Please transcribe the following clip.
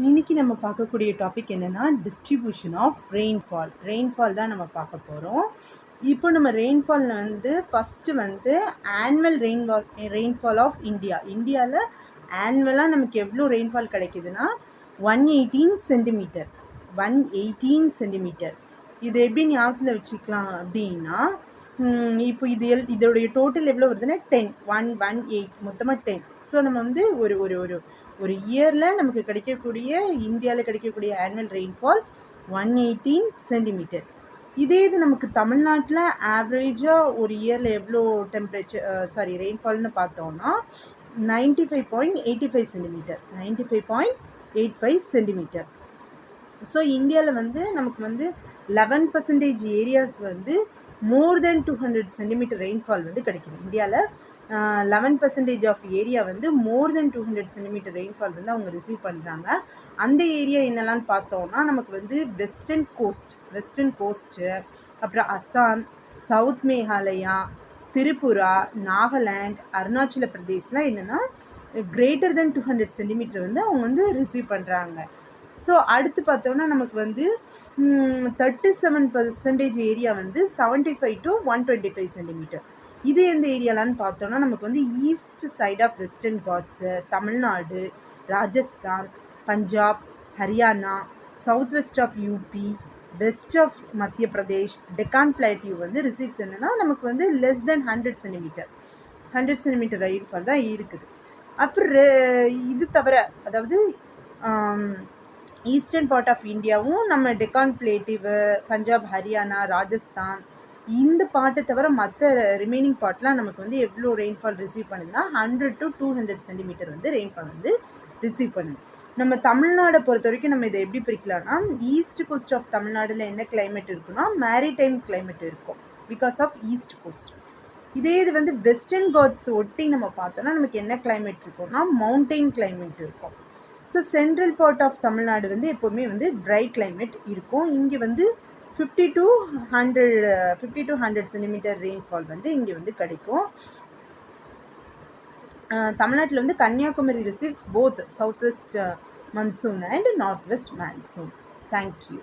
இன்னைக்கு நம்ம பார்க்கக்கூடிய டாபிக் என்னென்னா டிஸ்ட்ரிபியூஷன் ஆஃப் ரெயின்ஃபால் தான் நம்ம பார்க்க போகிறோம். இப்போ நம்ம ரெயின்ஃபாலில் வந்து ஃபஸ்ட்டு வந்து ஆனுவல் ரெயின்ஃபால் ஆஃப் இந்தியாவில் ஆனுவலாக நமக்கு எவ்வளோ ரெயின்ஃபால் கிடைக்குதுன்னா 118 சென்டிமீட்டர். இது எப்படி ஞாபகத்தில் வச்சுக்கலாம் அப்படின்னா, இப்போ இதோடைய டோட்டல் எவ்வளோ வருதுன்னா 18 மொத்தமாக 10. ஸோ நம்ம வந்து ஒரு இயரில் நமக்கு கிடைக்கக்கூடிய இந்தியாவில் கிடைக்கக்கூடிய ஆனுவல் ரெயின்ஃபால் 118 சென்டிமீட்டர். இது நமக்கு தமிழ்நாட்டில் ஆவரேஜாக ஒரு இயரில் எவ்வளோ ரெயின்ஃபால்னு பார்த்தோம்னா 95.85 சென்டிமீட்டர். ஸோ இந்தியாவில் வந்து நமக்கு வந்து 11% ஏரியாஸ் வந்து மோர் தென் 200 சென்டிமீட்டர் ரெயின்ஃபால் வந்து கிடைக்குது. இந்தியாவில் 11% ஆஃப் ஏரியா வந்து மோர் தென் 200 சென்டிமீட்டர் ரெயின்ஃபால் வந்து அவங்க ரிசீவ் பண்ணுறாங்க. அந்த ஏரியா என்னெல்லாம்னு பார்த்தோம்னா நமக்கு வந்து வெஸ்டர்ன் கோஸ்ட்டு, அப்புறம் அஸ்ஸாம், சவுத் மேகாலயா, திரிபுரா, நாகாலாண்ட், அருணாச்சல பிரதேஷ்லாம் என்னென்னா கிரேட்டர் தென் 200 சென்டிமீட்டர் வந்து அவங்க வந்து ரிசீவ் பண்ணுறாங்க. ஸோ அடுத்து பார்த்தோன்னா நமக்கு வந்து 37% ஏரியா வந்து 75 to 125 சென்டிமீட்டர். இது எந்த ஏரியாலான்னு பார்த்தோன்னா நமக்கு வந்து east side of Western Ghats, Tamil Nadu, Rajasthan, Punjab, Haryana, south west of UP, west of Madhya Pradesh, Deccan plateau வந்து ரிசீவ்ஸ் என்னென்னா நமக்கு வந்து லெஸ் தென் 100 சென்டிமீட்டர் ரெயின்ஃபால் தான் இருக்குது. அப்புறம் இது தவிர அதாவது ஈஸ்டர்ன் பார்ட் ஆஃப் இந்தியாவும் நம்ம டெக்கான் பிளேட்டிவு, பஞ்சாப், ஹரியானா, ராஜஸ்தான் இந்த பார்ட்டை தவிர மற்ற ரிமைனிங் பார்ட்லாம் நமக்கு வந்து எவ்வளோ ரெயின்ஃபால் ரிசீவ் பண்ணுதுன்னா 100 to 200 சென்டிமீட்டர் வந்து ரெயின்ஃபால் வந்து ரிசீவ் பண்ணுது. நம்ம தமிழ்நாடை பொறுத்த வரைக்கும் நம்ம இதை எப்படி பிரிக்கலாம்னா, ஈஸ்ட் கோஸ்ட் ஆஃப் தமிழ்நாட்டில் என்ன கிளைமேட் இருக்குன்னா மேரிடைம் கிளைமேட் இருக்கும் பிகாஸ் ஆஃப் ஈஸ்ட் கோஸ்ட். இது வந்து வெஸ்டர்ன் காட்ஸ் ஒட்டி நம்ம பார்த்தோன்னா நமக்கு என்ன கிளைமேட் இருக்கும்னா மவுண்டெயின் கிளைமேட் இருக்கும். So central part of Tamil Nadu வந்து எப்போவுமே வந்து ட்ரை கிளைமேட் இருக்கும். இங்கே வந்து 50 to 100 சென்டிமீட்டர் ரெயின்ஃபால் வந்து இங்கே வந்து கிடைக்கும். தமிழ்நாட்டில் வந்து Kanyakumari receives both south west monsoon and north west monsoon. Thank you.